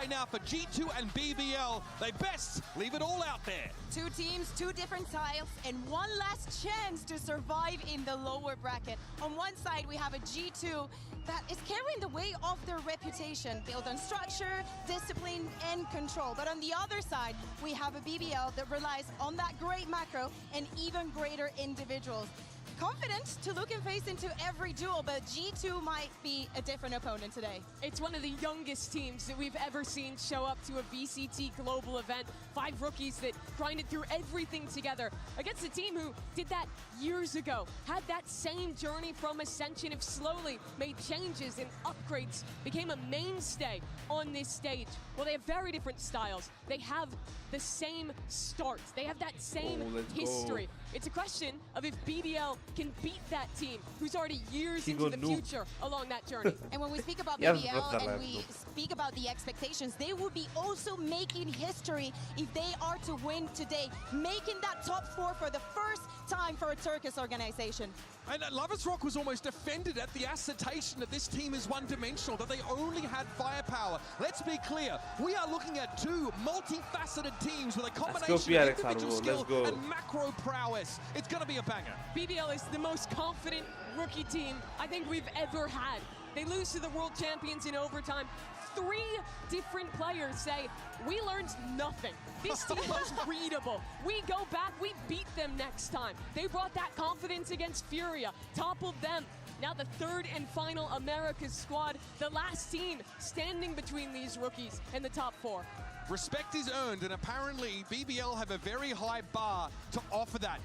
right now for G2 and BBL. They best leave it all out there. Two teams, two different styles, and one last chance to survive in the lower bracket. On one side, we have a G2 that is carrying the weight of their reputation, built on structure, discipline, and control. But on the other side, we have a BBL that relies on that great macro and even greater individuals. Confident to look and face into every duel, but G2 might be a different opponent today. It's one of the youngest teams that we've ever seen show up to a VCT global event. 5 rookies that grinded through everything together against a team who did that years ago, had that same journey from Ascension, have slowly made changes and upgrades, became a mainstay on this stage. Well, they have very different styles. They have the same start. They have that same history. It's a question of if BBL can beat that team who's already years into the future along that journey. And when we speak about BBL and we speak about the expectations, they will be also making history if they are to win today, making that top 4 for the first time for a Turkish organization. And Lovers Rock was almost offended at the assertion that this team is one-dimensional, that they only had firepower. Let's be clear, we are looking at 2 multifaceted teams with a combination of individual skill and macro prowess. It's going to be a banger. BBL is the most confident rookie team I think we've ever had. They lose to the world champions in overtime. 3 different players say, we learned nothing. This team was readable. We go back, we beat them next time. They brought that confidence against Furia, toppled them. Now the 3rd and final America's squad, the last team standing between these rookies and the top 4. Respect is earned, and apparently BBL have a very high bar to offer that.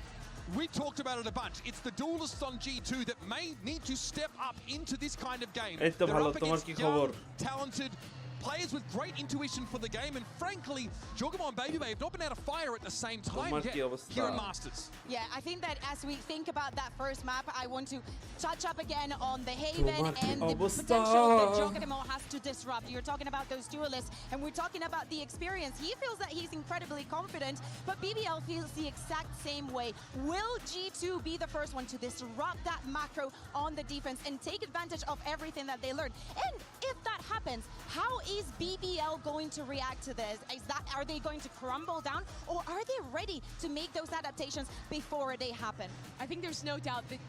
We talked about it a bunch. It's the duelists on G2 that may need to step up into this kind of game. They're up against young, talented players with great intuition for the game, and frankly, Jogamo and BBL have not been able to fire at the same time yet here in Masters. Yeah, I think that as we think about that first map, I want to touch up again on the Haven and the potential that Jogamo has to disrupt. You're talking about those duelists, and we're talking about the experience. He feels that he's incredibly confident, but BBL feels the exact same way. Will G2 be the first one to disrupt that macro on the defense and take advantage of everything that they learned? And if that happens, how is BBL going to react to this? Are they going to crumble down, or are they ready to make those adaptations before they happen? I think there's no doubt that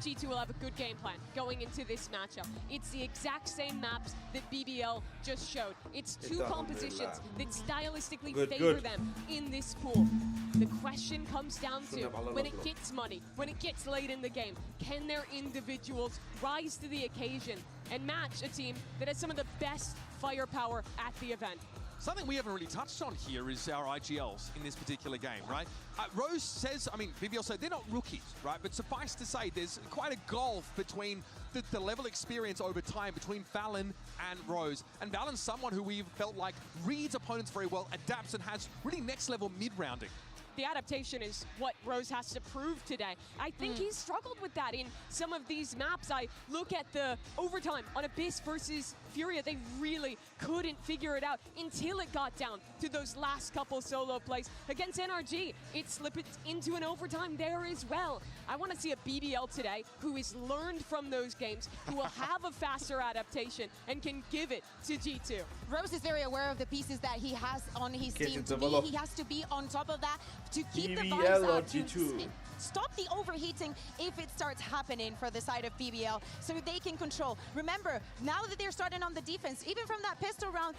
G2 will have a good game plan going into this matchup. It's the exact same maps that BBL just showed. It's 2 compositions that stylistically favor them in this pool. The question comes down to, when it gets muddy, when it gets late in the game, can their individuals rise to the occasion and match a team that has some of the best firepower at the event? Something we haven't really touched on here is our IGLs in this particular game, right? Rose says, I mean, BBL said they're not rookies, right? But suffice to say, there's quite a gulf between the level experience over time between Valen and Rose. And Valen's someone who we've felt like reads opponents very well, adapts, and has really next level mid-rounding. The adaptation is what Rose has to prove today. I think he's struggled with that in some of these maps. I look at the overtime on Abyss versus Furia. They really couldn't figure it out until it got down to those last couple solo plays. Against NRG, it slipped into an overtime there as well. I want to see a BBL today who has learned from those games, who will have a faster adaptation and can give it to G2. Rose is very aware of the pieces that he has on his team. He has to be on top of that to keep the vibes up, to stop the overheating if it starts happening for the side of BBL, so they can control. Remember, now that they're starting on the defense, even from that pistol round,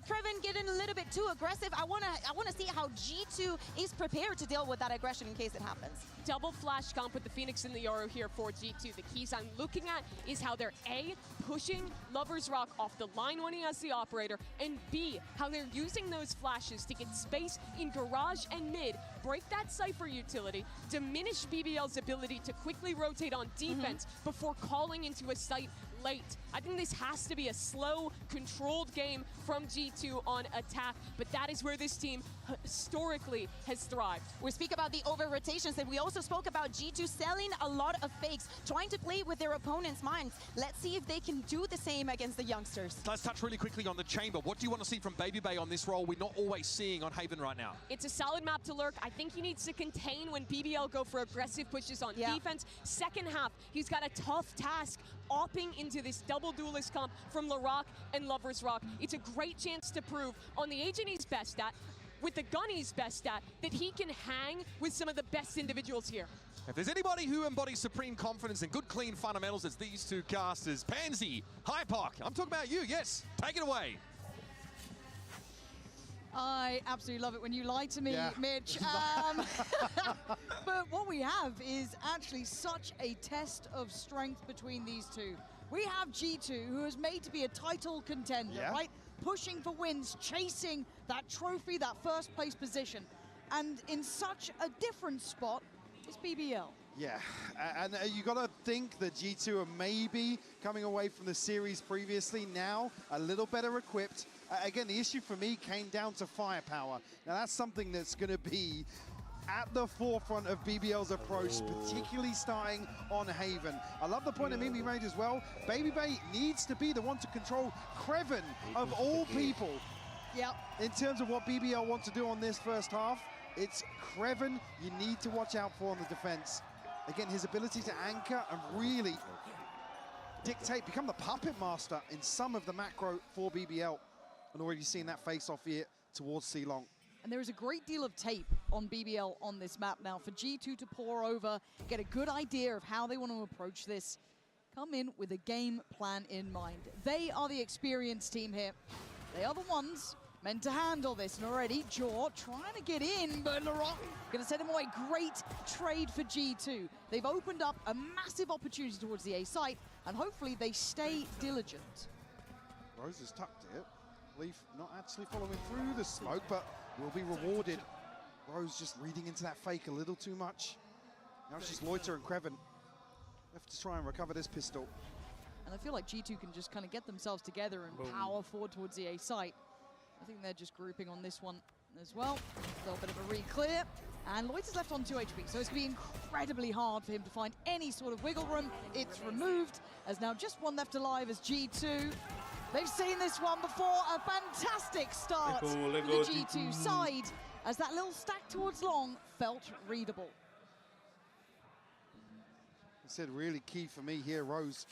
Krevin getting a little bit too aggressive. I want to see how G2 is prepared to deal with that aggression in case it happens. Double flash comp with the Phoenix and the Yoru here for G2. The keys I'm looking at is how they're A, pushing Lovers Rock off the line when he has the operator, and B, how they're using those flashes to get space in garage and mid, break that Cypher utility, diminish BBL's ability to quickly rotate on defense before calling into a site late. I think this has to be a slow, controlled game from G2 on attack, but that is where this team historically has thrived. We speak about the over-rotations, and we also spoke about G2 selling a lot of fakes, trying to play with their opponent's minds. Let's see if they can do the same against the youngsters. Let's touch really quickly on the chamber. What do you want to see from BBL on this role we're not always seeing on Haven right now? It's a solid map to lurk. I think he needs to contain when BBL go for aggressive pushes on defense. Second half, he's got a tough task opting into this double duelist comp from La Rock and Lover's Rock. It's a great chance to prove on the agent he's best at, with the gun he's best at, that he can hang with some of the best individuals here. If there's anybody who embodies supreme confidence and good, clean fundamentals, it's these two casters. Pansy, Hypoc, I'm talking about you, yes. Take it away. I absolutely love it when you lie to me, Mitch. But what we have is actually such a test of strength between these two. We have G2, who is made to be a title contender, right? Pushing for wins, chasing that trophy, that first place position. And in such a different spot, it's BBL. Yeah, and you got to think that G2 are maybe coming away from the series previously, now a little better equipped. Again, the issue for me came down to firepower. Now that's something that's going to be at the forefront of BBL's approach, particularly starting on Haven. I love the point of Mimi made as well. Baby Bay needs to be the one to control Kreven, of all people. Yep. In terms of what BBL want to do on this first half, it's Kreven you need to watch out for on the defense. Again, his ability to anchor and really dictate, become the puppet master in some of the macro for BBL. And already seen that face off here towards C-Long. And there is a great deal of tape on BBL on this map now for G2 to pour over, get a good idea of how they want to approach this, come in with a game plan in mind. They are the experienced team here. They are the ones meant to handle this. And already, Jaw trying to get in, but LaRock going to send him away. Great trade for G2. They've opened up a massive opportunity towards the A site, and hopefully they stay diligent. Rose has tucked it. Leaf not actually following through the smoke, but will be rewarded. Rose just reading into that fake a little too much. Now it's just Loiter and Kreven left to try and recover this pistol. And I feel like G2 can just kind of get themselves together and power forward towards the A site. I think they're just grouping on this one as well. A little bit of a re-clear. And Loiter's left on 2 HP, so it's going to be incredibly hard for him to find any sort of wiggle room. It's removed, as now just one left alive as G2. They've seen this one before, a fantastic start for the G2 side, as that little stack towards long felt readable. I said really key for me here, Rose.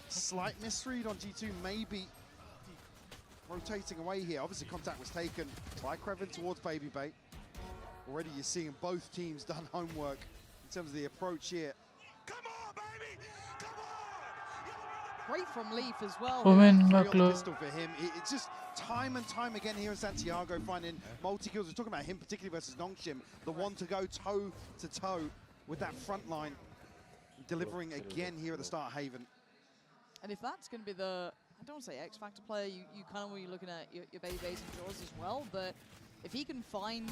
Slight misread on G2, maybe rotating away here. Obviously contact was taken by Kreven towards Baby Bay. Already you're seeing both teams done homework in terms of the approach here. Come on, baby! Come on! Great from Leaf as well. Pistol for him. It's just time and time again here in Santiago finding multi-kills. We're talking about him particularly versus Nongshim, the one to go toe-to-toe with that front line, delivering again here at the start of Haven. And if that's going to be the, I don't want to say X-Factor player, you kind of want to be looking at your Baby Bays and Jaws as well, but if he can find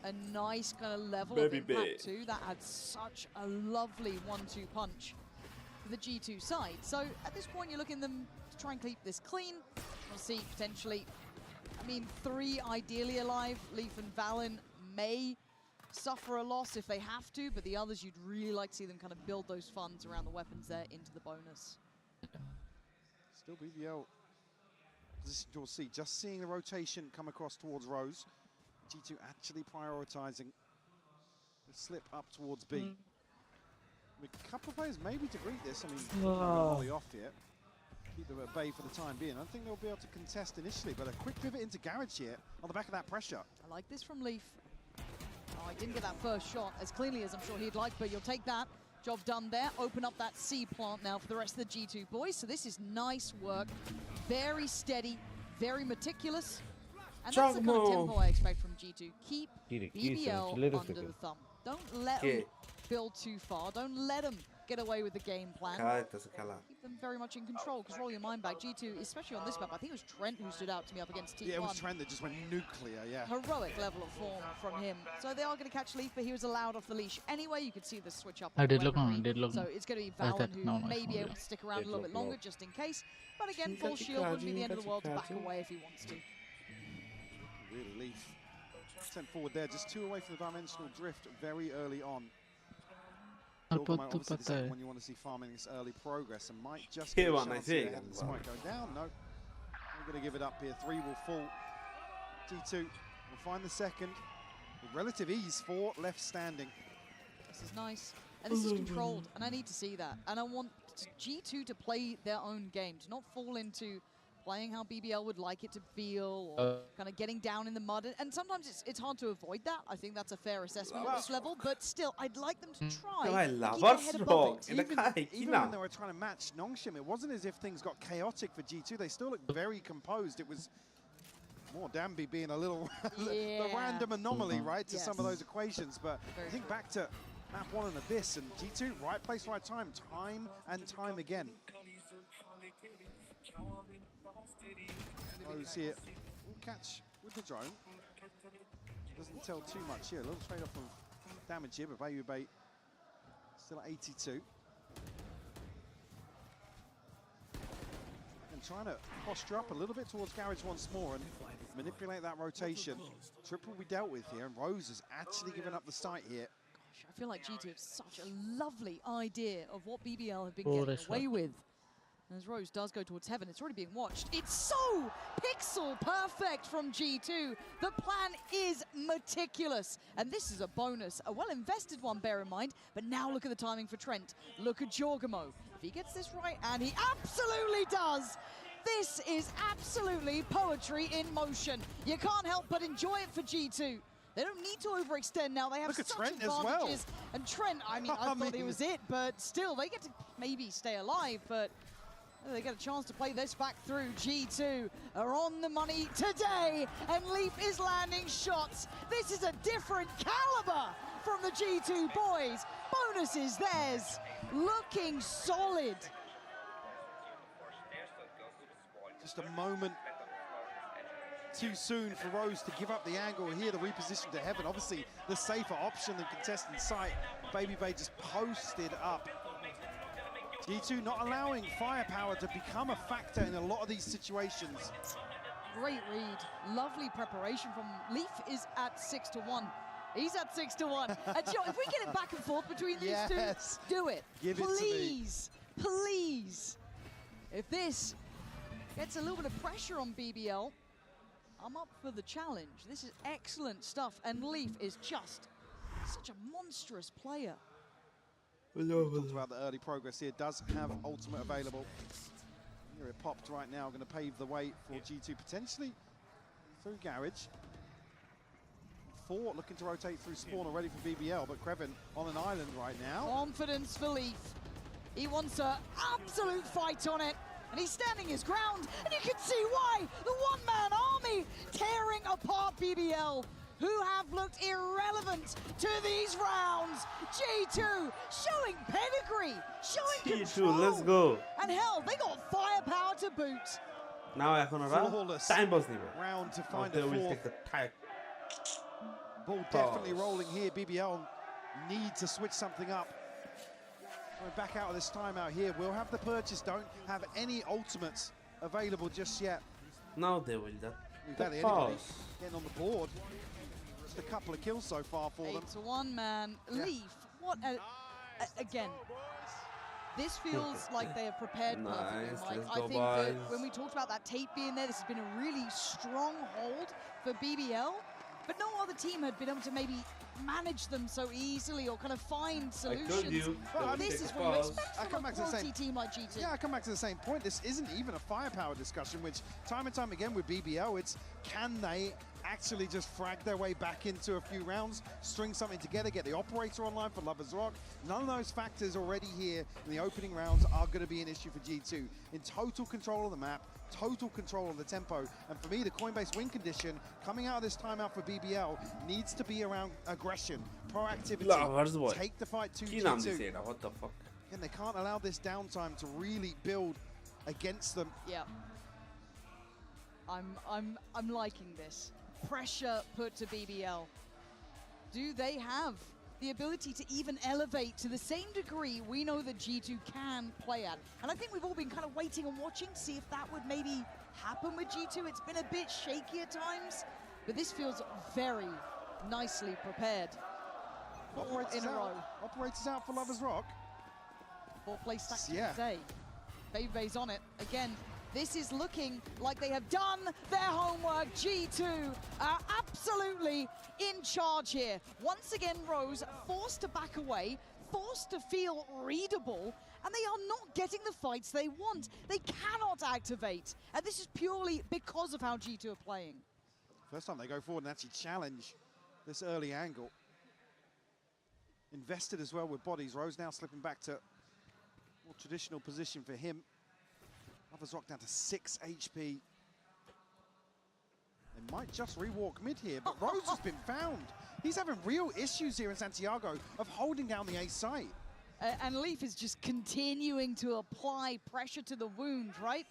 a nice kind of level of impact too, that had such a lovely 1-2 punch for the G2 side. So at this point, you're looking them to try and keep this clean. We'll see potentially, I mean, 3 ideally alive. Leaf and Valen may suffer a loss if they have to, but the others, you'd really like to see them kind of build those funds around the weapons there into the bonus. Still BBL position towards C. Just seeing the rotation come across towards Rose. G2 actually prioritizing the slip up towards B. A couple of players maybe to greet this. I mean, volley off here. Keep them at bay for the time being. I don't think they'll be able to contest initially, but a quick pivot into Garage here on the back of that pressure. I like this from Leaf. Oh, he didn't get that first shot as cleanly as I'm sure he'd like, but you'll take that. Job done there. Open up that C plant now for the rest of the G2 boys. So this is nice work. Very steady, very meticulous. And that's the kind of tempo I expect from G2. Keep BBL under the thumb. Don't let them build too far. Don't let them get away with the game plan. Keep them very much in control, because roll your mind back. G2, especially on this map, I think it was Trent who stood out to me up against T1. Yeah, it was Trent that just went nuclear, yeah. Heroic level of form from him. So they are going to catch Leaf, but he was allowed off the leash. Anyway, you could see the switch up. I did look on, So it's going to be Valen who may be able to stick around a little bit longer just in case. But again, full shield wouldn't be the end of the world to back away if he wants to. Really, Leaf sent forward there, just 2 away from the dimensional drift very early on. Obviously the second one you want to see farming this early progress and might just get a chance here. This might go down, no. We're going to give it up here. 3 will fall. G2 will find the second with relative ease, 4 left standing. This is nice. And this is controlled, and I need to see that. And I want left G2 to play their own game, to not fall into playing how BBL would like it to feel, or kind of getting down in the mud. And sometimes it's hard to avoid that. I think that's a fair assessment at this level. But still, I'd like them to try to keep their head above it. Even when they were trying to match Nongshim, it wasn't as if things got chaotic for G2. They still looked very composed. It was more Danby being a little the random anomaly, right, to some of those equations. But I think back to map 1 and Abyss, and G2, right place, right time and time again. Rose here will catch with the drone. Doesn't tell too much here. A little trade off of damage here, but Bayu Bait still at 82. And trying to posture up a little bit towards Garage once more and manipulate that rotation. Triple we dealt with here, and Rose has actually given up the site here. Gosh, I feel like G2 have such a lovely idea of what BBL have been getting away with. As Rose does go towards heaven, it's already being watched. It's so pixel perfect from G2. The plan is meticulous. And this is a bonus, a well-invested one, bear in mind. But now look at the timing for Trent. Look at Jorgamo. If he gets this right, and he absolutely does, this is absolutely poetry in motion. You can't help but enjoy it for G2. They don't need to overextend now. They have such Trent advantages. as well. And Trent, I mean, I thought it was it, but still, they get to maybe stay alive, but they get a chance to play this back through. G2 are on the money today, and Leaf is landing shots. This is a different caliber from the G2 boys. Bonus is theirs, looking solid. Just a moment too soon for Rose to give up the angle here, the reposition to heaven. Obviously, the safer option than contestant site. Baby Bay just posted up. G2 not allowing firepower to become a factor in a lot of these situations. Great read, lovely preparation from Leaf. Is at 6-1. He's at 6-1. And Joe, if we get it back and forth between these two, do it. Give please, it to me. Please. If this gets a little bit of pressure on BBL, I'm up for the challenge. This is excellent stuff, and Leaf is just such a monstrous player. Talked about the early progress here. Does have ultimate available. Here it popped right now. Going to pave the way for G2 potentially through Garage. 4 looking to rotate through spawn already for BBL, but Krevin on an island right now. Confidence for Leaf. He wants an absolute fight on it, and he's standing his ground, and you can see why. The one-man army tearing apart BBL, who have looked irrelevant to these rounds. G2 showing pedigree, showing control. G2, let's go. And hell, they got firepower to boot. Now এখন ওরা time বস নিবে round to find a fourth. Ball definitely rolling here. BBL need to switch something up. We're back out of this timeout here. We'll have the purchase. Don't have any ultimates available just yet. Now they will. Barely anybody getting on the board. Just a couple of kills so far for them. 8-1, man. Leaf, what a, again, this feels like they have prepared perfectly, Mike. I think that when we talked about that tape being there, this has been a really strong hold for BBL, but no other team had been able to maybe manage them so easily or kind of find solutions. Well, this is what you expect from a quality team like G2. Yeah, I come back to the same point. This isn't even a firepower discussion, which time and time again with BBL, it's can they actually just frag their way back into a few rounds, string something together, get the operator online for Lovers Rock. None of those factors already here in the opening rounds are going to be an issue for G2. In total control of the map, total control of the tempo. And for me, the Coinbase win condition coming out of this timeout for BBL needs to be around aggression, proactivity, take the fight to G2. What the fuck? And they can't allow this downtime to really build against them. Yeah. I'm liking this. Pressure put to BBL. Do they have the ability to even elevate to the same degree we know that G2 can play at? And I think we've all been kind of waiting and watching to see if that would maybe happen with G2. It's been a bit shaky at times, but this feels very nicely prepared. Operators in a row. Operators out for Lovers Rock. 4th place stack today. Bay's on it again. This is looking like they have done their homework. G2 are absolutely in charge here. Once again, Rose forced to back away, forced to feel readable, and they are not getting the fights they want. They cannot activate, and this is purely because of how G2 are playing. First time they go forward and actually challenge this early angle. Invested as well with bodies. Rose now slipping back to more traditional position for him. Lovers Rock down to 6 HP. They might just rewalk mid here, but Rose has been found. He's having real issues here in Santiago of holding down the A site. And Leaf is just continuing to apply pressure to the wound, right?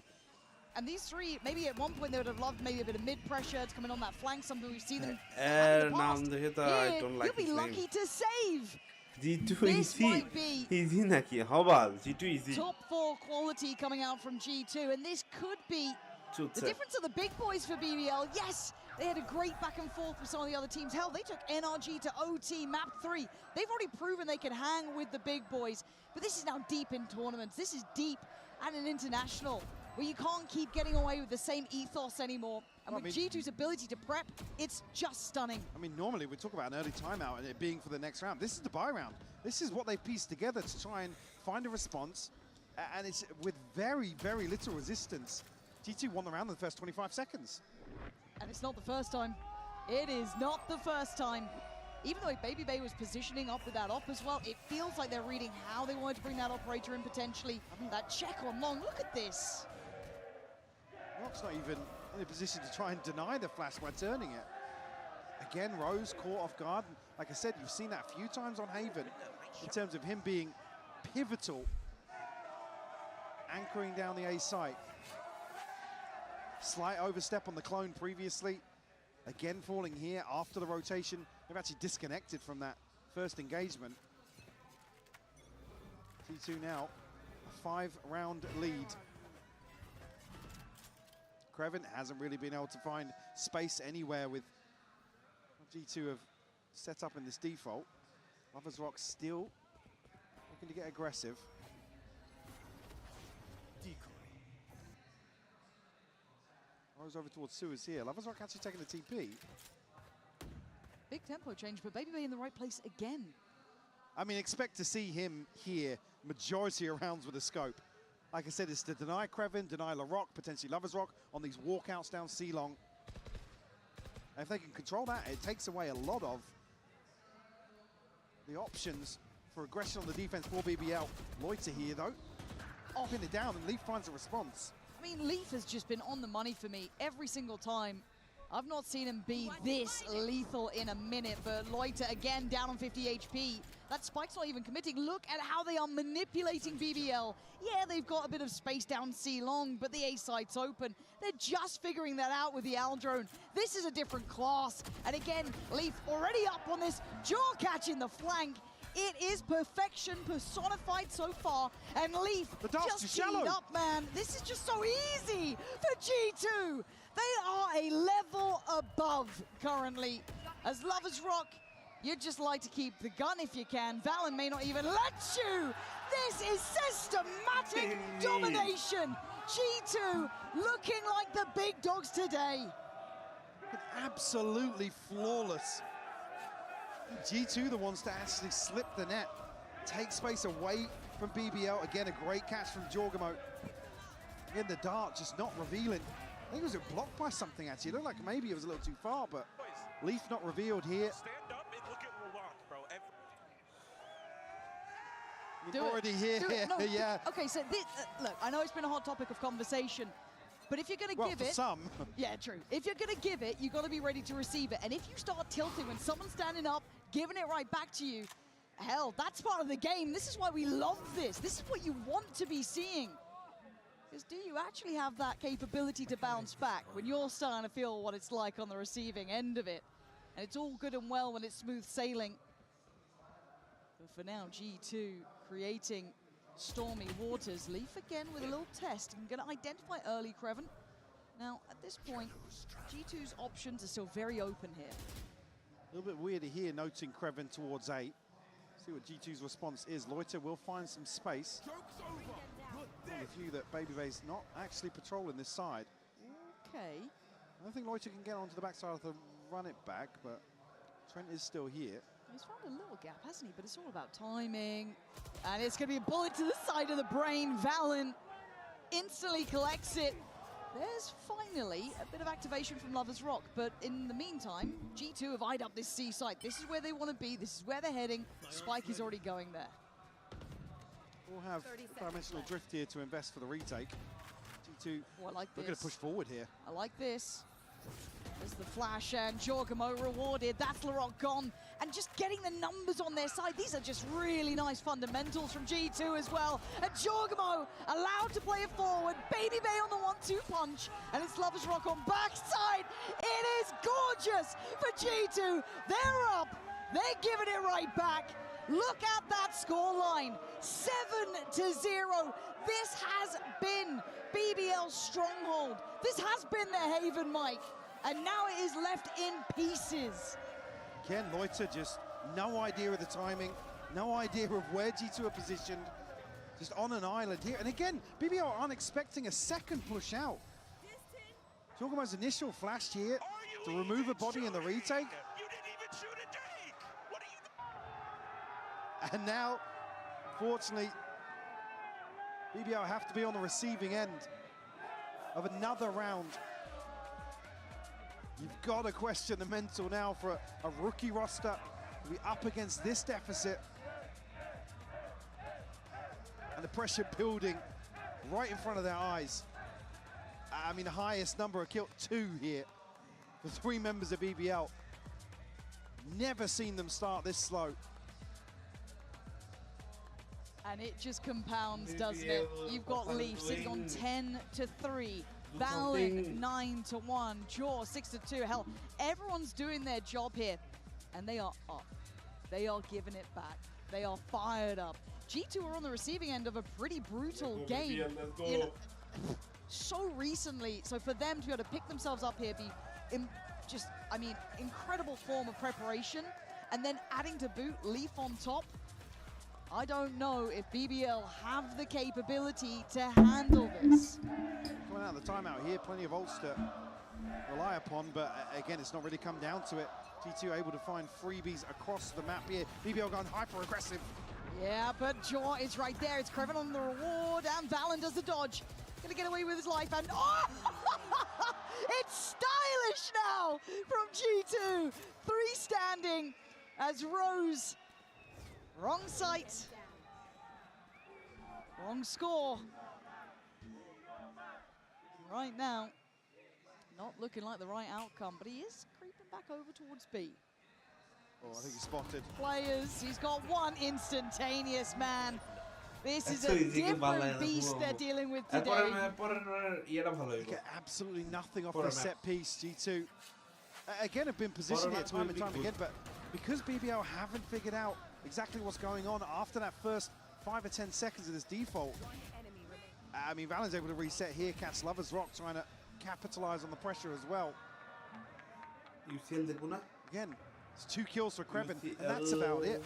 And these three, maybe at one point they would have loved maybe a bit of mid-pressure to come in on that flank, something we've seen them have in the past. I don't like you'll be lucky to save. G2 easy. Easy naki. How about G2 easy? Top 4 quality coming out from G2, and this could be the difference of the big boys for BBL. Yes, they had a great back and forth with some of the other teams. Hell, they took NRG to OT, map 3. They've already proven they can hang with the big boys, but this is now deep in tournaments. This is deep at an international, where you can't keep getting away with the same ethos anymore. And with G2's ability to prep, it's just stunning. I mean, normally we talk about an early timeout and it being for the next round. This is the buy round. This is what they've pieced together to try and find a response. And it's with very, very little resistance. G2 won the round in the first 25 seconds. And it's not the first time. It is not the first time. Even though Baby Bay was positioning up with that op as well, it feels like they're reading how they wanted to bring that operator in potentially. That check on long, look at this. Rock's not even in a position to try and deny the flash by turning it. Again, Rose caught off guard. Like I said, you've seen that a few times on Haven in terms of him being pivotal, anchoring down the A site. Slight overstep on the clone previously. Again, falling here after the rotation. They've actually disconnected from that first engagement. G2 now, a 5-round lead. Kreven hasn't really been able to find space anywhere with G2 have set up in this default. Lovers Rock still looking to get aggressive. Rose over towards Sewers here. Lovers Rock actually taking the TP. Big tempo change, but Baby Bay in the right place again. I mean, expect to see him here majority of rounds with a scope. Like I said, it's to deny Kreven, deny LaRock, potentially Lovers Rock on these walkouts down C-Long. And if they can control that, it takes away a lot of the options for aggression on the defense for BBL. Loiter here, though. Pin it down, and Leaf finds a response. I mean, Leaf has just been on the money for me every single time. I've not seen him be this lethal in a minute, but Loiter again down on 50 HP. That spike's not even committing. Look at how they are manipulating BBL. Yeah, they've got a bit of space down C-Long, but the A site's open. They're just figuring that out with the Al drone. This is a different class. And again, Leaf already up on this jaw catch in the flank. It is perfection personified so far, and Leaf just teed up, man. This is just so easy for G2. They are a level above currently. As Lovers Rock, you'd just like to keep the gun if you can. Valen may not even let you. This is systematic domination. G2 looking like the big dogs today. Absolutely flawless. G2 the ones to actually slip the net, take space away from BBL. Again, a great catch from Jorgamo. Again, the dart just not revealing. I think it was blocked by something actually. It looked like maybe it was a little too far, but Leaf not revealed here. Stand up and look at Laurent, bro. Already here, no, yeah. Okay, so this, look, I know it's been a hot topic of conversation, but if you're going to give it... some. Yeah, true. If you're going to give it, you've got to be ready to receive it. And if you start tilting when someone's standing up, giving it right back to you, hell, that's part of the game. This is why we love this. This is what you want to be seeing. Because do you actually have that capability to bounce back when you're starting to feel what it's like on the receiving end of it? And it's all good and well when it's smooth sailing. But for now, G2 creating stormy waters. Leaf again with a little test and going to identify early Kreven. Now, at this point, G2's options are still very open here. A little bit weirder here, noting Kreven towards 8. See what G2's response is. Loiter will find some space. A few that Baby Bay's not actually patrolling this side. Okay. I don't think Loiter can get onto the backside of the run it back, but Trent is still here. He's found a little gap, hasn't he? But it's all about timing. And it's going to be a bullet to the side of the brain. Valen instantly collects it. There's finally a bit of activation from Lover's Rock, but in the meantime, G2 have eyed up this C site. This is where they want to be. This is where they're heading. Spike is already going there. We'll have Dimensional Drift here to invest for the retake. G2 looking to push forward here. I like this. There's the flash and Jorgamo rewarded. That's Laroc gone. And just getting the numbers on their side. These are just really nice fundamentals from G2 as well. And Jorgamo allowed to play it forward. Baby Bay on the 1-2 punch. And it's Lover's Rock on backside. It is gorgeous for G2. They're up. They're giving it right back. Look at that scoreline. 7-0. This has been BBL's stronghold. This has been their haven, Mike. And now it is left in pieces. Again, Loiter just no idea of the timing, no idea of where G2 are positioned, just on an island here. And again, BBL aren't expecting a second push out. Jorgamo's initial flash here to remove a body in the retake. You didn't even shoot a Drake! What are you... And now, fortunately, BBL have to be on the receiving end of another round. You've got to question the mental now for a rookie roster to be up against this deficit. And the pressure building right in front of their eyes. I mean, the highest number of kills, 2 here for 3 members of BBL. Never seen them start this slow. And it just compounds, doesn't it? You've got Leaf sitting on 10-3. Valen 9-1, Jaw 6-2. Hell, everyone's doing their job here, and they are up. They are giving it back. They are fired up. G2 are on the receiving end of a pretty brutal game. You know, so recently, so for them to be able to pick themselves up here, incredible form of preparation, and then adding to boot Leaf on top. I don't know if BBL have the capability to handle this. Coming out of the timeout here, plenty of ults to rely upon, but again, it's not really come down to it. G2 able to find freebies across the map here. BBL going hyper-aggressive. Yeah, but Jaw is right there. It's Kreven on the reward, and Valen does the dodge. Gonna get away with his life, and oh! It's stylish now from G2. 3 standing as Rose. Wrong site. Wrong score. Right now, not looking like the right outcome, but he is creeping back over towards B. Oh, I think he's spotted. Players, he's got one instantaneous, man. This is a different beast they're dealing with today. Get absolutely nothing off their set piece, G2. Again, have been positioned here time and time again, but because BBL haven't figured out exactly what's going on after that first 5 or 10 seconds of this default. I mean, Valen's able to reset here, catch Lover's Rock, trying to capitalize on the pressure as well. Again, it's 2 kills for Kreven, and that's about it.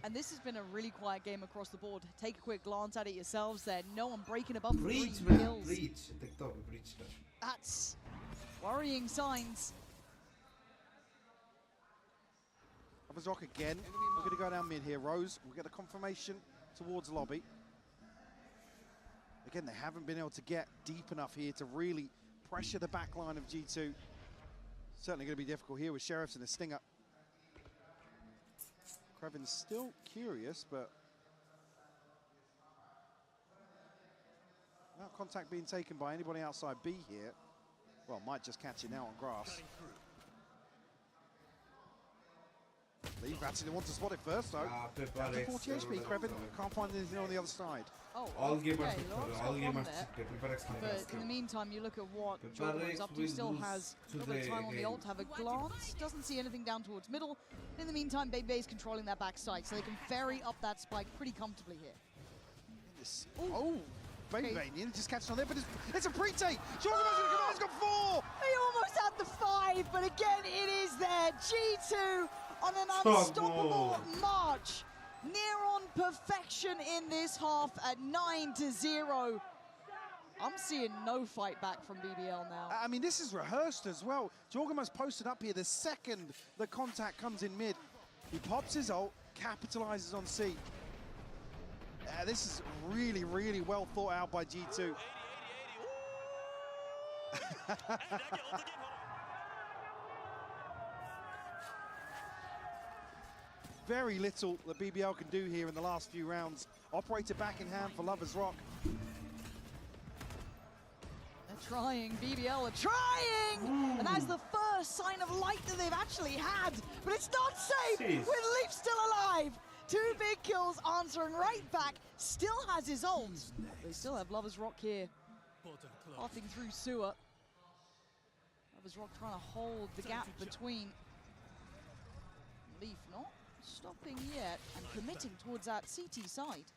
And this has been a really quiet game across the board. Take a quick glance at it yourselves there. No one breaking above 3 kills. That's worrying signs. Lover's Rock again. We're going to go down mid here. Rose, we'll get a confirmation towards lobby. Again, they haven't been able to get deep enough here to really pressure the back line of G2. Certainly going to be difficult here with Sheriffs and a Stinger. Kreven's still curious, but without contact being taken by anybody outside B here, well, might just catch it now on grass. Leaf actually wants to spot it first, though. Down to 40 HP, Kreven can't find anything on the other side. Oh, okay, but in the meantime, you look at what Jordan's up to. Still has a little bit of time on the ult, have a glance, doesn't see anything down towards middle. In the meantime, Bay's controlling that backside, so they can ferry up that spike pretty comfortably here. Oh, Bay nearly just catching on there, but it's a pre-take. Jordan's going to come out, he's got 4! He almost had the 5, but again, it is there. G2 on an unstoppable march. Near on perfection in this half at 9-0. I'm seeing no fight back from BBL now. I mean, this is rehearsed as well. Jorgamo's posted up here the second the contact comes in mid. He pops his ult, capitalizes on C. This is really, really well thought out by G2. Very little that BBL can do here in the last few rounds. Operator back in hand for Lovers Rock. They're trying, BBL are trying! And that's the first sign of light that they've actually had. But it's not safe with Leaf still alive. 2 big kills answering right back. Still has his ult. They still have Lovers Rock here. Pathing through sewer. Lovers Rock trying to hold the gap between. Leaf not stopping yet and committing towards that CT side.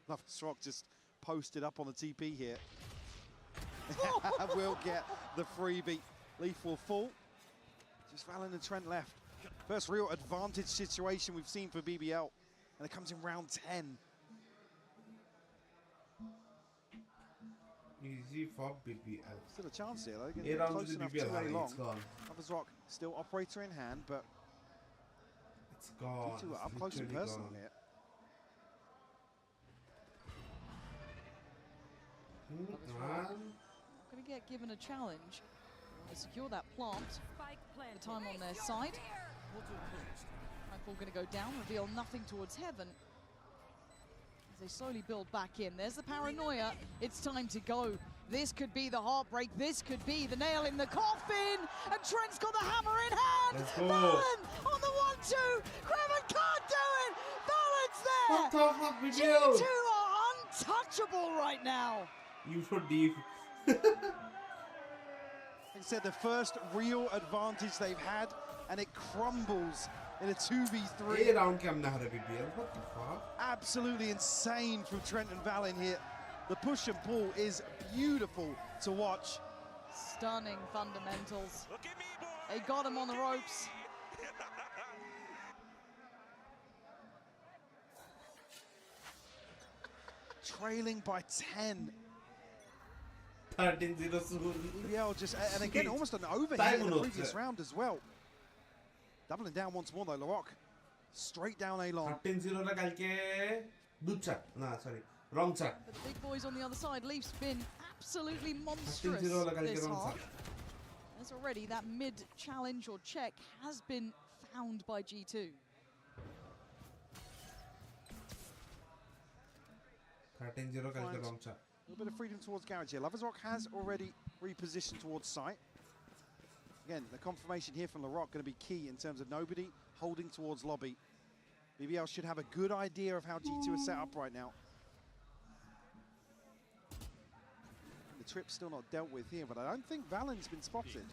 Lovers Rock just posted up on the TP here. Will get the freebie. Leaf will fall. Just Valen and Trent left. First real advantage situation we've seen for BBL. And it comes in round 10. Easy for BBL. Still a chance here though. Getting close enough to A long. Lovers Rock still operator in hand, but it's gone. G2 are up close and personal here. Not going to get given a challenge. They want to secure that plant. The time on their side. Rifle going to go down, reveal nothing towards heaven. As they slowly build back in. There's the paranoia. It's time to go. This could be the heartbreak. This could be the nail in the coffin. And Trent's got the hammer in hand. Valen on the 1-2. Kreven can't do it. Valen's there. G2 are untouchable right now. You should leave. Instead, the first real advantage they've had, and it crumbles in a 2v3. Round BBL. What the fuck? Absolutely insane from Trent and Valen here. The push and pull is beautiful to watch. Stunning fundamentals. They got him on the ropes. Trailing by 10. 13-0 soon. BBL just, and again, almost an overhit in the previous round as well. Doubling down once more though, Larocque. Straight down A long. 13-0 la kalke. Ducha. Nah, sorry. Wrong chat. But the big boys on the other side, Leaf's been absolutely monstrous this half. As already that mid challenge or check has been found by G2. 13-0 kalke wrong chat. A little bit of freedom towards Garage here. Lovers Rock has already repositioned towards site. Again, the confirmation here from Larocque going to be key in terms of nobody holding towards lobby. BBL should have a good idea of how G2 is set up right now. The trip's still not dealt with here, but I don't think Valen's been spotted.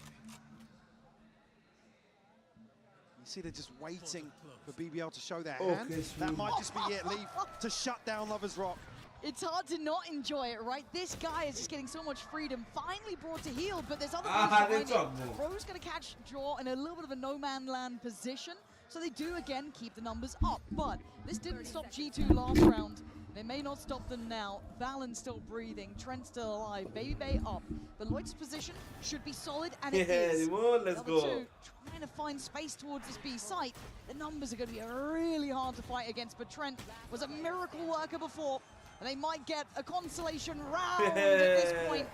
You see they're just waiting for BBL to show their hand. That might just be it, Leaf, to shut down Lovers Rock. It's hard to not enjoy it, right? This guy is just getting so much freedom, finally brought to heal, but there's other things behind it. Ro's going to catch Jaw in a little bit of a no-man land position, so they do again keep the numbers up. But this didn't stop G2 last round. They may not stop them now. Valen's still breathing, Trent's still alive, Baby Bay up. But Lloyd's position should be solid, and it is. Let's go. Two, trying to find space towards this B site. The numbers are going to be really hard to fight against, but Trent was a miracle worker before. And they might get a consolation round at this point.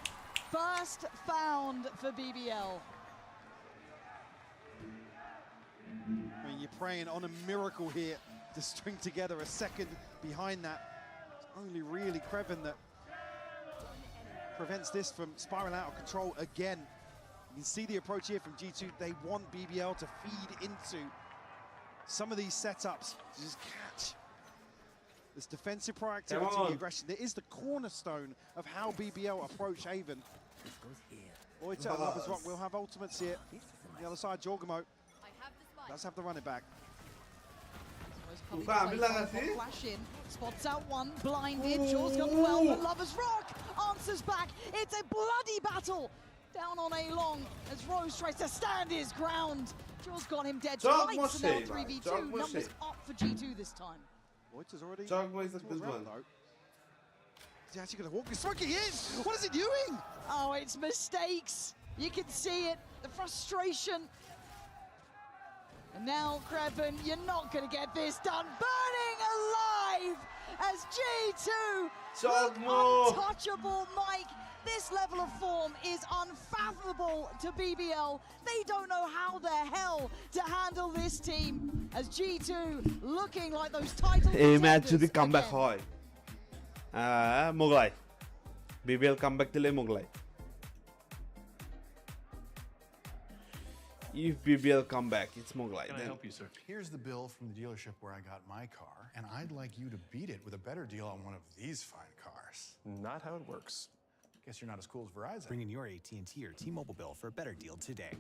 First found for BBL. I mean, you're praying on a miracle here to string together a second behind that. It's only really Kreven that prevents this from spiraling out of control again. You can see the approach here from G2. They want BBL to feed into some of these setups to just catch this defensive proactivity, the aggression. That is the cornerstone of how BBL approach Haven. Loiter and Lovers Rock will have ultimates here. On the other side, Jorgamo does have the running back. Flash in, spots out one, blinded, Jaw's gone well, but Lovers Rock answers back. It's a bloody battle down on A long as Rose tries to stand his ground. Jaw's got him dead twice, and now 3v2. Numbers up for G2 this time. Loiter's already towards round, though. Is he actually going to walk this? He is! What is he doing? Oh, it's mistakes. You can see it, the frustration. And now, Kreven, you're not going to get this done. Burning alive as G2 look untouchable, Mike. This level of form is unfathomable to BBL. They don't know how the hell to handle this team as G2 looking like those title match যদি comeback again. হয় Mughlai BBL comeback দিলে Mughlai if BBL come back it's Mughlai Can I help you, sir? Here's the bill from the dealership where I got my car, and I'd like you to beat it with a better deal on one of these fine cars. Not how it works. Guess you're not as cool as Verizon. Bring in your AT&T or T-Mobile bill for a better deal today.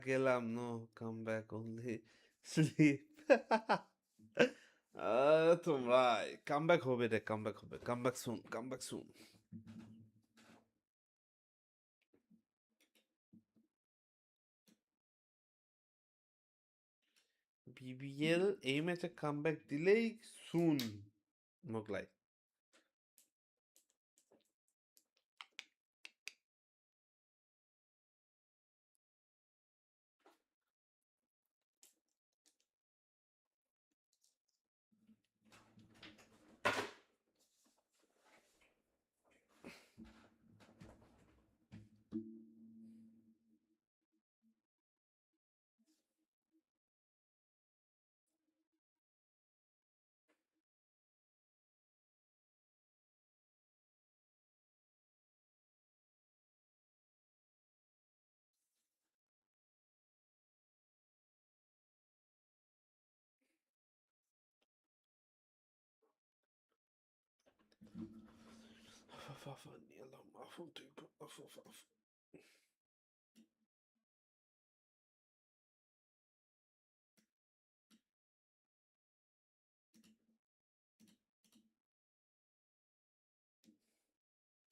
গেলাম no come back only sleep তোমরা comeback হবে রে comeback হবে come back soon BBL এই ম্যাচে comeback দিলেই soon Mughlai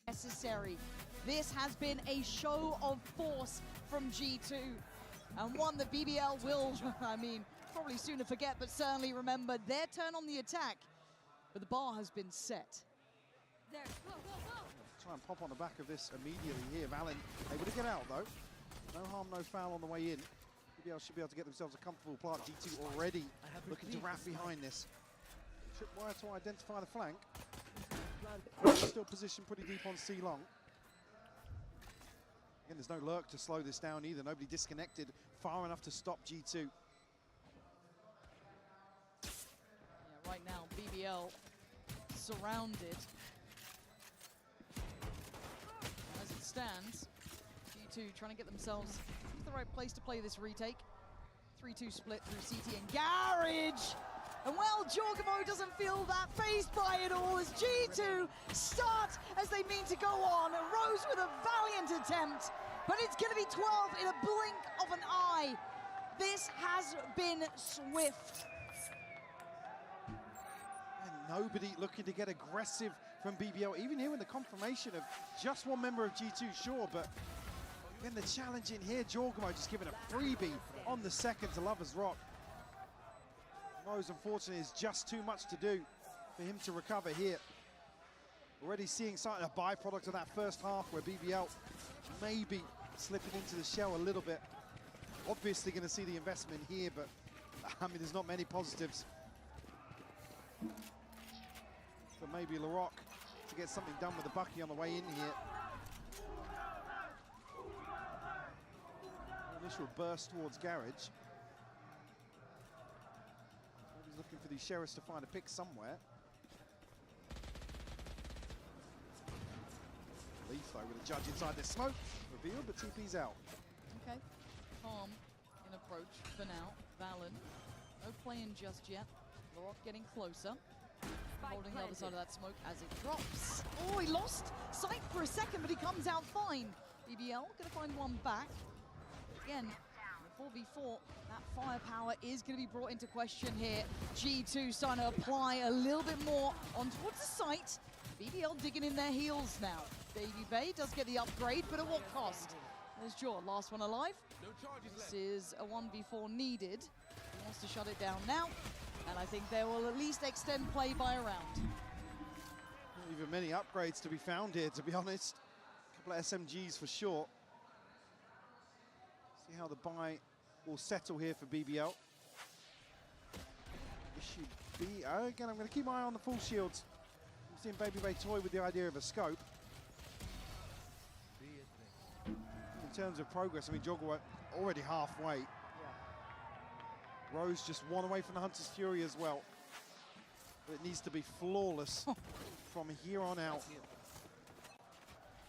Necessary. This has been a show of force from G2 and one that BBL will, I mean, probably sooner forget, but certainly remember their turn on the attack. But the bar has been set. There, go, go, go. Try and pop on the back of this immediately here. Valen able to get out though. No harm, no foul on the way in. BBL should be able to get themselves a comfortable plant. G2 already looking to wrap behind this. Tripwire to identify the flank. Still positioned pretty deep on C-Long. Again, there's no lurk to slow this down either. Nobody disconnected far enough to stop G2. Yeah, right now, BBL surrounded. As it stands, G2 trying to get themselves to the right place to play this retake. 3-2 split through CT and Garage. And well, Jorgamo doesn't feel that phased by it all as G2 start as they mean to go on. Rose with a valiant attempt, but it's going to be 12 in a blink of an eye. This has been swift. And nobody looking to get aggressive from BBL, even here in the confirmation of just one member of G2, sure, but again, the challenge in here, Jorgamo just giving a freebie on the second to Lover's Rock. Rose, unfortunately, is just too much to do for him to recover here. Already seeing something, a byproduct of that first half where BBL maybe slipping into the shell a little bit. Obviously going to see the investment here, but I mean, there's not many positives. But maybe Larocque to get something done with the Bucky on the way in here. Initial burst towards Garage. Looking for these sheriffs to find a pick somewhere. Leaf though with a judge inside the smoke. Revealed, but TP's out. Okay, calm in approach for now. Valen, no playing just yet. Larocque getting closer. holding the other side of that smoke as it drops. Oh, he lost sight for a second, but he comes out fine. BBL going to find one back. Again, 4v4, that firepower is going to be brought into question here. G2 starting to apply a little bit more on towards the site. BBL digging in their heels now. Baby Bay does get the upgrade, but at what cost? There's Jaw, last one alive. This is a 1v4 needed. He wants to shut it down now, and I think they will at least extend play by a round. Not even many upgrades to be found here, to be honest. A couple of SMGs for sure. See how the buy will settle here for BBL. Issue B. Again, I'm going to keep my eye on the full shields. I'm seeing Baby Bay toy with the idea of a scope. In terms of progress, I mean, Jogger already halfway. Yeah. Rose just one away from the Hunter's Fury as well. But it needs to be flawless from here on out.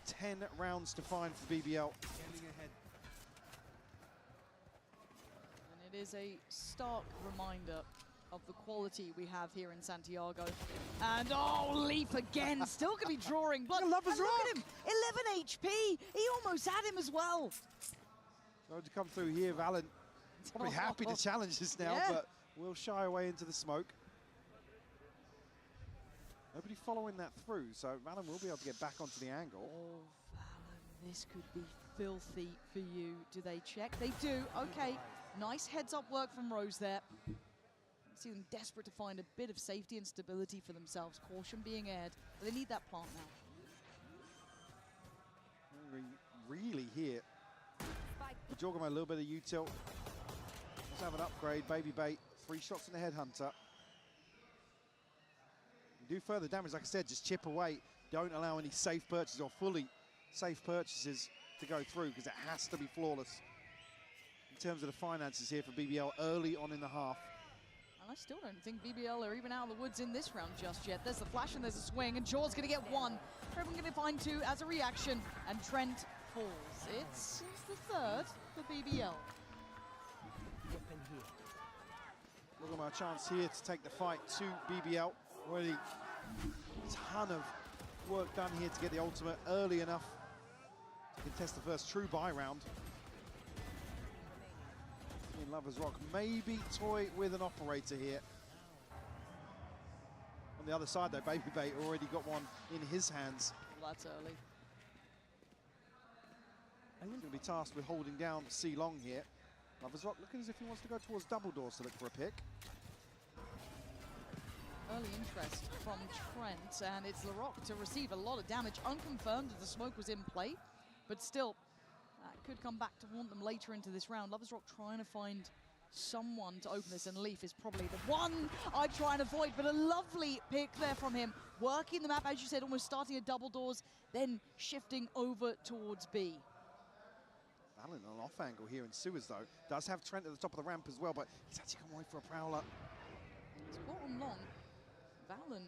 10 rounds to find for BBL. And it is a stark reminder of the quality we have here in Santiago. And oh, Leaf again, still going to be drawing blood. Look at him, 11 HP. He almost had him as well. Going to come through here, Valen. Probably happy to challenge this now, yeah. But we'll shy away into the smoke. Nobody following that through, so Valen will be able to get back onto the angle. Oh, Valen, this could be filthy for you. Do they check? They do. Okay, nice heads-up work from Rose there. See them desperate to find a bit of safety and stability for themselves. Caution being aired, but they need that plant now. Really here. Jorgamo a little bit of util. Let's have an upgrade. Baby Bait, 3 shots in the Headhunter. You do further damage, like I said, just chip away. Don't allow any safe purchases or fully safe purchases to go through, because it has to be flawless in terms of the finances here for BBL early on in the half. I still don't think BBL are even out of the woods in this round just yet. There's the flash and there's a swing, and Jaw's going to get 1. Everyone going to find 2 as a reaction, and Trent falls. It's the 3rd for BBL. Look at my chance here to take the fight to BBL. Already a ton of work done here to get the ultimate early enough to contest the first true buy round. In Lovers Rock, maybe toy with an operator here. On the other side though, Baby Bait already got one in his hands. Well, that's early. He's going to be tasked with holding down C-Long here. Lovers Rock looking as if he wants to go towards double doors to look for a pick. Early interest from Trent, and it's LaRock to receive a lot of damage. Unconfirmed that the smoke was in play, but still, that could come back to haunt them later into this round. Lovers Rock trying to find someone to open this, and Leaf is probably the one I try and avoid, but a lovely pick there from him. Working the map, as you said, almost starting at double doors, then shifting over towards B. Valen on an off angle here in Sewers though. Does have Trent at the top of the ramp as well, but he's actually come away for a prowler. It's caught on long. Valen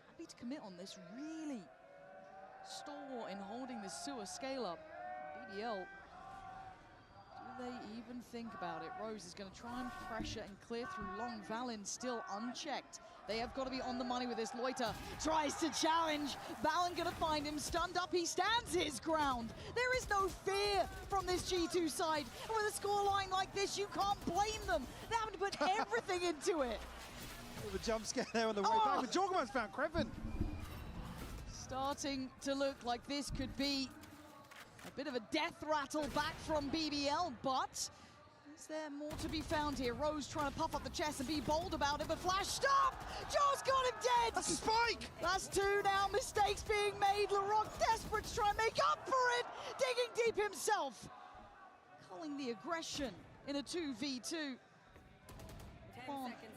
happy to commit on this, really store in holding this sewer scale up. BBL, do they even think about it? Rose is going to try and pressure and clear through long. Valen still unchecked. They have got to be on the money with this. Loiter tries to challenge. Valen going to find him stunned up. He stands his ground. There is no fear from this G2 side. And with a scoreline like this, you can't blame them. They're having to put everything into it. With a jump scare there on the way back, but Jorgamo's found Kreven. Starting to look like this could be a bit of a death rattle back from BBL, but is there more to be found here? Rose trying to puff up the chest and be bold about it, but Flash, stop! Jaw's got him dead! That's a spike! That's 2 now, mistakes being made. LaRock desperate to try and make up for it, digging deep himself. Culling the aggression in a 2v2.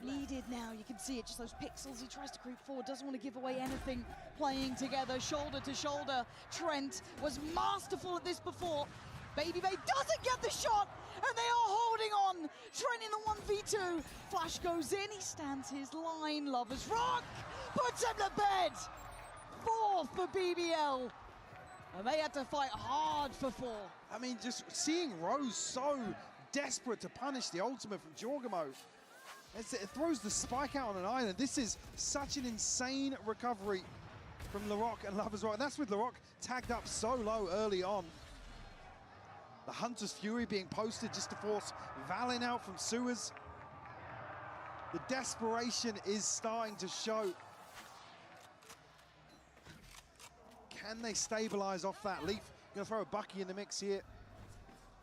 Needed now, you can see it, just those pixels. He tries to creep forward, doesn't want to give away anything. Playing together, shoulder to shoulder. Trent was masterful at this before. Baby Bay doesn't get the shot, and they are holding on. Trent in the 1v2. Flash goes in, he stands his line. Lovers Rock puts him to bed. 4 for BBL. And they had to fight hard for 4. I mean, just seeing Rose so desperate to punish the ultimate from Jorgamo. It throws the spike out on an island. This is such an insane recovery from Larocque and Lover's Rock. That's with Larocque tagged up so low early on. The Hunter's Fury being posted just to force Valen out from sewers. The desperation is starting to show. Can they stabilize off that Leaf? Gonna throw a Bucky in the mix here.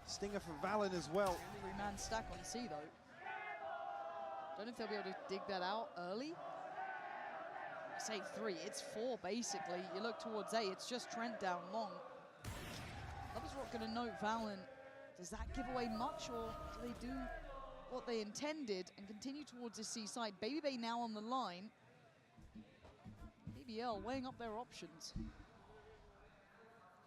Stinger for Valen as well. Really man stack on C though. Don't know if they'll be able to dig that out early. Say 3, it's 4 basically. You look towards A, it's just Trent down long. Lover's Rock gonna note Valen. Does that give away much, or do they do what they intended and continue towards the C side? Baby Bay now on the line. BBL weighing up their options. I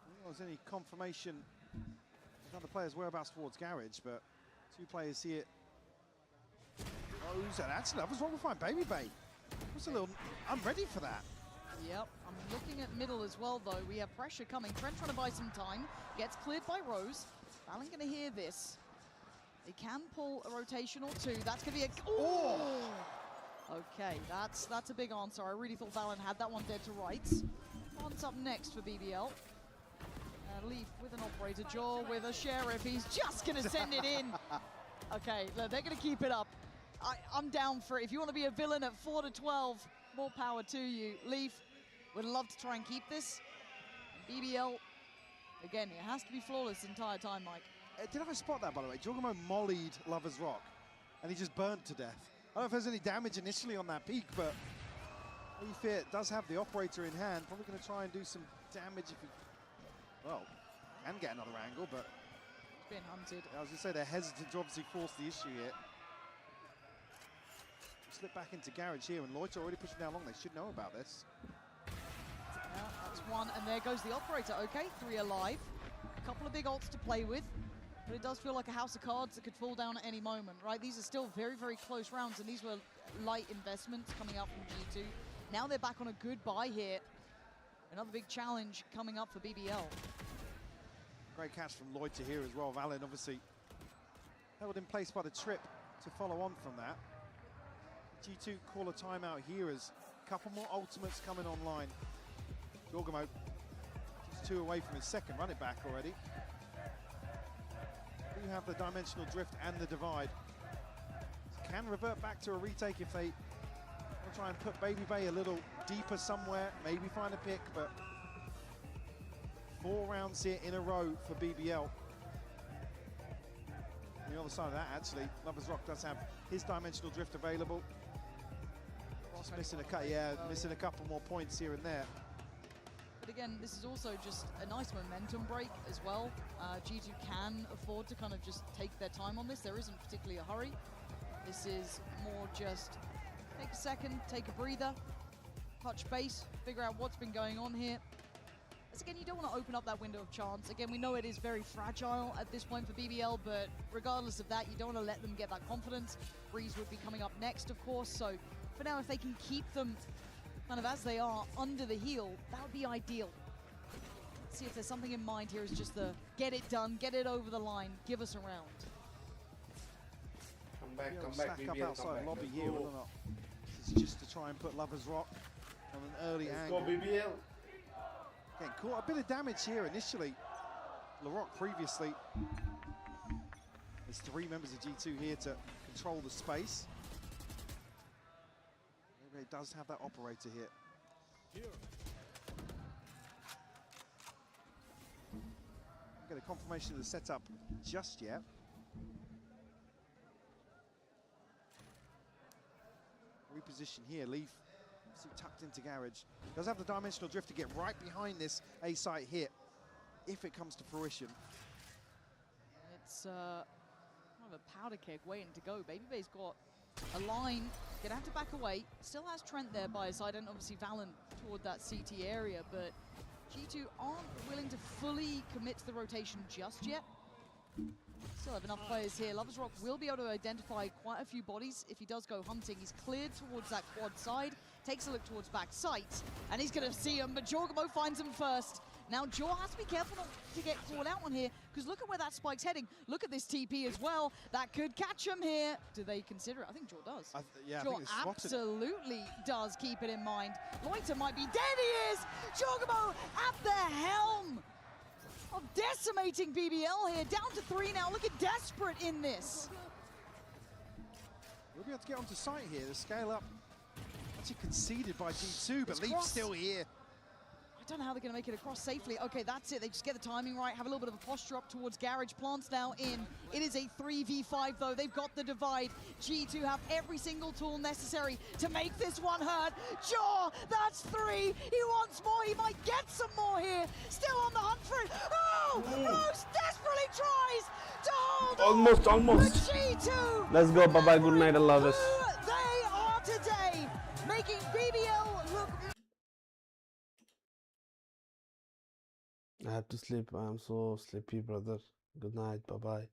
don't think there's any confirmation of other players' whereabouts towards Garage, but 2 players here. Rose, and actually Lover's Rock will find Baby Bay. What's a little, I'm ready for that. Yep, I'm looking at middle as well though. We have pressure coming. Trent trying to buy some time. Gets cleared by Rose. Valen gonna hear this. They can pull a rotation or 2. That's gonna be a, oh! Okay, that's a big answer. I really thought Valen had that one dead to rights. What's up next for BBL? Leaf with an operator, Jaw with a sheriff. He's just gonna send it in. Okay, look, they're gonna keep it up. I'm down for it. If you want to be a villain at 4-12, more power to you. Leaf would love to try and keep this. And BBL, again, it has to be flawless the entire time, Mike. Did I spot that, by the way? Jorgamo mollied Lover's Rock, and he just burnt to death. I don't know if there's any damage initially on that peak, but Leaf does have the operator in hand. Probably going to try and do some damage if he, well, can get another angle, but He's being hunted. I was going to say they're hesitant to obviously force the issue here. Slip back into Garage here, and Loiter already pushing down long. They should know about this. Yeah, that's 1, and there goes the operator. Okay, 3 alive. A couple of big ults to play with, but it does feel like a house of cards that could fall down at any moment, right? These are still very, very close rounds, and these were light investments coming up from G2. Now they're back on a good buy here. Another big challenge coming up for BBL. Great catch from Loiter here as well. Valen obviously held in place by the trip to follow on from that. G2 call a timeout here as a couple more ultimates coming online. Jorgamo just 2 away from his second, run it back already. Do have the dimensional drift and the divide. Can revert back to a retake if they will try and put Baby Bay a little deeper somewhere, maybe find a pick, but 4 rounds here in a row for BBL. On the other side of that, actually, Lover's Rock does have his dimensional drift available. Just missing missing a couple more points here and there. But again, this is also just a nice momentum break as well. G2 can afford to kind of just take their time on this. There isn't particularly a hurry. This is more just take a second, take a breather, touch base, figure out what's been going on here. As again, you don't want to open up that window of chance. Again, we know it is very fragile at this point for BBL, but regardless of that, you don't want to let them get that confidence. Breeze would be coming up next, of course, so for now, if they can keep them kind of as they are under the heel, that would be ideal. Let's see if there's something in mind here. Is just the get it done, get it over the line, give us a round. Come back, Stack up BBL, outside lobby Let's here, go. whether or not this is just to try and put Lover's Rock on an early angle. Let's go, BBL. Again, caught a bit of damage here initially. Larocque previously. There's 3 members of G2 here to control the space. It does have that operator here. Don't get a confirmation of the setup just yet. Reposition here, Leaf tucked into Garage. Does have the dimensional drift to get right behind this A-site hit, if it comes to fruition. It's kind of a powder keg waiting to go. Baby Bay's got a line, gonna have to back away. Still has Trent there by his side, and obviously Valen toward that CT area, but G2 aren't willing to fully commit to the rotation just yet. Still have enough players here. Lover's Rock will be able to identify quite a few bodies if he does go hunting. He's cleared towards that quad side, takes a look towards back sight, and he's gonna see him, but Jorgamo finds him first. Now, Jaw has to be careful not to get caught out on here, because look at where that spike's heading. Look at this TP as well. That could catch him here. Do they consider it? I think Jaw does. Yeah, Jaw absolutely does keep it in mind. Loiter might be dead. He is! Chocobo at the helm of decimating BBL here. Down to 3 now. Look at Desperate in this. We'll be able to get onto site here. The scale up actually conceded by G2, but Leaf's still here. I don't know how they're going to make it across safely. Okay, that's it. They just get the timing right, have a little bit of a posture up towards Garage. Plants now in. It is a 3v5, though. They've got the divide. G2 have every single tool necessary to make this one hurt. Jaw, that's 3. He wants more. He might get some more here. Still on the hunt for it. Oh! Rose desperately tries to hold Almost. G2. Let's go. Bye-bye. Good night. I love it. Who they are today, making BBL look... I have to sleep. I'm so sleepy, brother. Good night. Bye-bye.